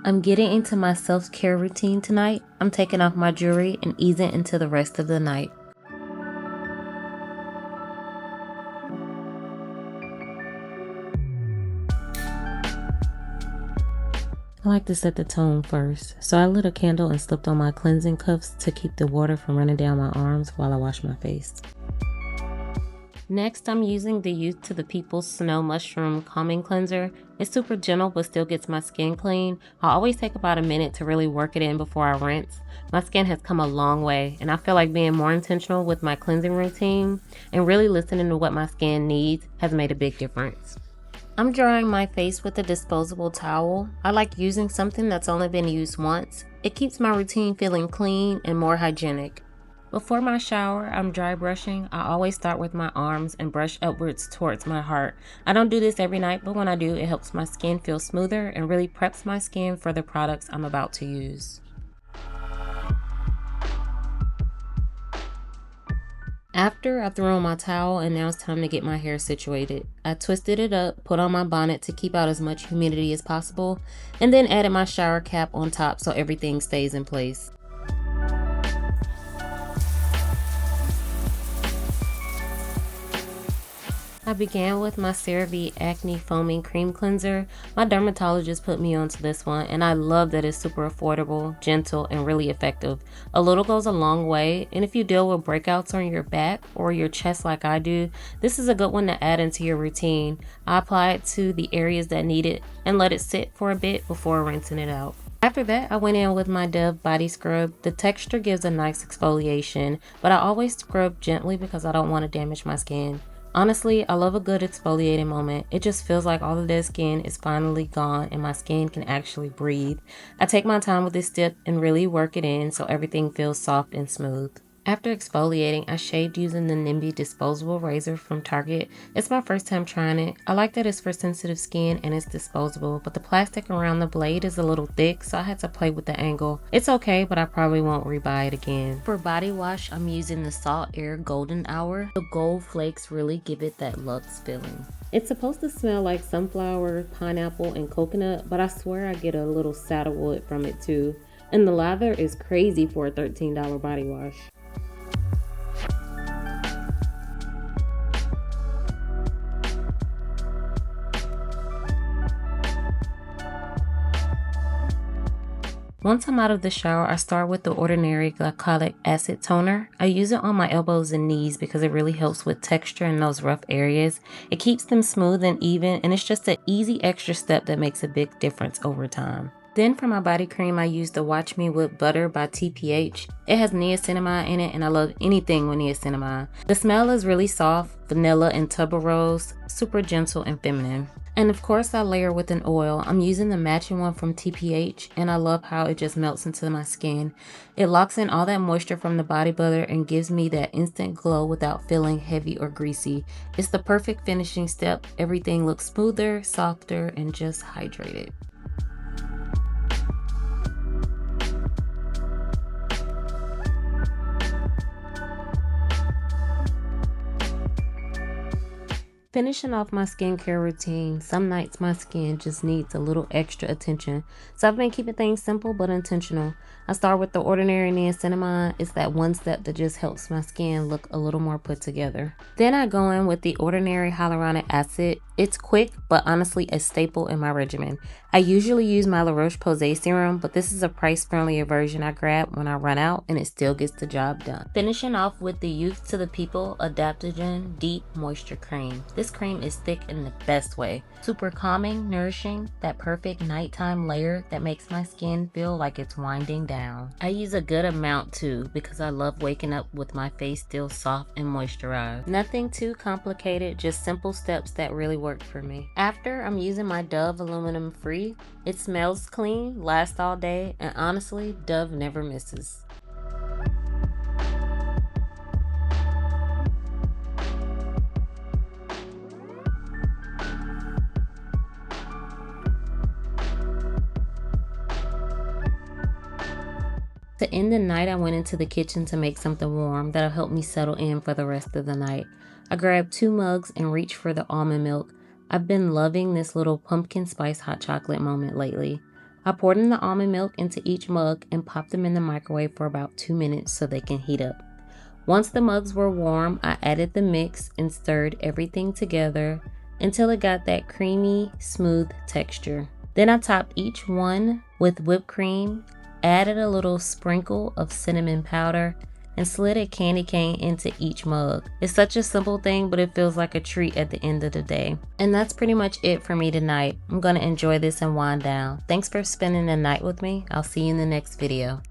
I'm getting into my self-care routine tonight. I'm taking off my jewelry and easing into the rest of the night. I like to set the tone first, so I lit a candle and slipped on my cleansing cuffs to keep the water from running down my arms while I wash my face. Next, I'm using the Youth to the People Snow Mushroom Calming Cleanser. It's super gentle but still gets my skin clean. I always take about a minute to really work it in before I rinse. My skin has come a long way, and I feel like being more intentional with my cleansing routine and really listening to what my skin needs has made a big difference. I'm drying my face with a disposable towel. I like using something that's only been used once. It keeps my routine feeling clean and more hygienic. Before my shower, I'm dry brushing. I always start with my arms and brush upwards towards my heart. I don't do this every night, but when I do, it helps my skin feel smoother and really preps my skin for the products I'm about to use. After, I threw on my towel and now it's time to get my hair situated. I twisted it up, put on my bonnet to keep out as much humidity as possible, and then added my shower cap on top so everything stays in place. I began with my CeraVe Acne Foaming Cream Cleanser. My dermatologist put me onto this one, and I love that it's super affordable, gentle, and really effective. A little goes a long way, and if you deal with breakouts on your back or your chest like I do, this is a good one to add into your routine. I apply it to the areas that need it and let it sit for a bit before rinsing it out. After that, I went in with my Dove body scrub. The texture gives a nice exfoliation, but I always scrub gently because I don't want to damage my skin. Honestly, I love a good exfoliating moment. It just feels like all the dead skin is finally gone and my skin can actually breathe. I take my time with this step and really work it in so everything feels soft and smooth. After exfoliating, I shaved using the NIMBY disposable razor from Target. It's my first time trying it. I like that it's for sensitive skin and it's disposable, but the plastic around the blade is a little thick, so I had to play with the angle. It's okay, but I probably won't rebuy it again. For body wash, I'm using the Salt Air Golden Hour. The gold flakes really give it that luxe feeling. It's supposed to smell like sunflower, pineapple, and coconut, but I swear I get a little saddlewood from it too. And the lather is crazy for a $13 body wash. Once I'm out of the shower, I start with the Ordinary Glycolic Acid Toner. I use it on my elbows and knees because it really helps with texture in those rough areas. It keeps them smooth and even, and it's just an easy extra step that makes a big difference over time. Then for my body cream, I use the Watch Me Whip Butter by TPH. It has niacinamide in it, and I love anything with niacinamide. The smell is really soft, vanilla and tuberose, super gentle and feminine. And of course, I layer with an oil. I'm using the matching one from TPH, and I love how it just melts into my skin. It locks in all that moisture from the body butter and gives me that instant glow without feeling heavy or greasy. It's the perfect finishing step. Everything looks smoother, softer, and just hydrated. Finishing off my skincare routine, some nights my skin just needs a little extra attention, so I've been keeping things simple but intentional. I start with the Ordinary Niacinamide. It's that one step that just helps my skin look a little more put together. Then I go in with the Ordinary Hyaluronic Acid. It's quick, but honestly a staple in my regimen. I usually use my La Roche-Posay serum, but this is a price-friendlier version I grab when I run out, and it still gets the job done. Finishing off with the Youth to the People Adaptogen Deep Moisture Cream. This cream is thick in the best way. Super calming, nourishing, that perfect nighttime layer that makes my skin feel like it's winding down. I use a good amount too because I love waking up with my face still soft and moisturized. Nothing too complicated, just simple steps that really work for me. After, I'm using my Dove Aluminum Free. It smells clean, lasts all day, and honestly, Dove never misses. To end the night, I went into the kitchen to make something warm that'll help me settle in for the rest of the night. I grabbed 2 mugs and reached for the almond milk. I've been loving this little pumpkin spice hot chocolate moment lately. I poured in the almond milk into each mug and popped them in the microwave for about 2 minutes so they can heat up. Once the mugs were warm, I added the mix and stirred everything together until it got that creamy, smooth texture. Then I topped each one with whipped cream, added a little sprinkle of cinnamon powder, and slid a candy cane into each mug. It's such a simple thing, but it feels like a treat at the end of the day. And that's pretty much it for me tonight. I'm gonna enjoy this and wind down. Thanks for spending the night with me. I'll see you in the next video.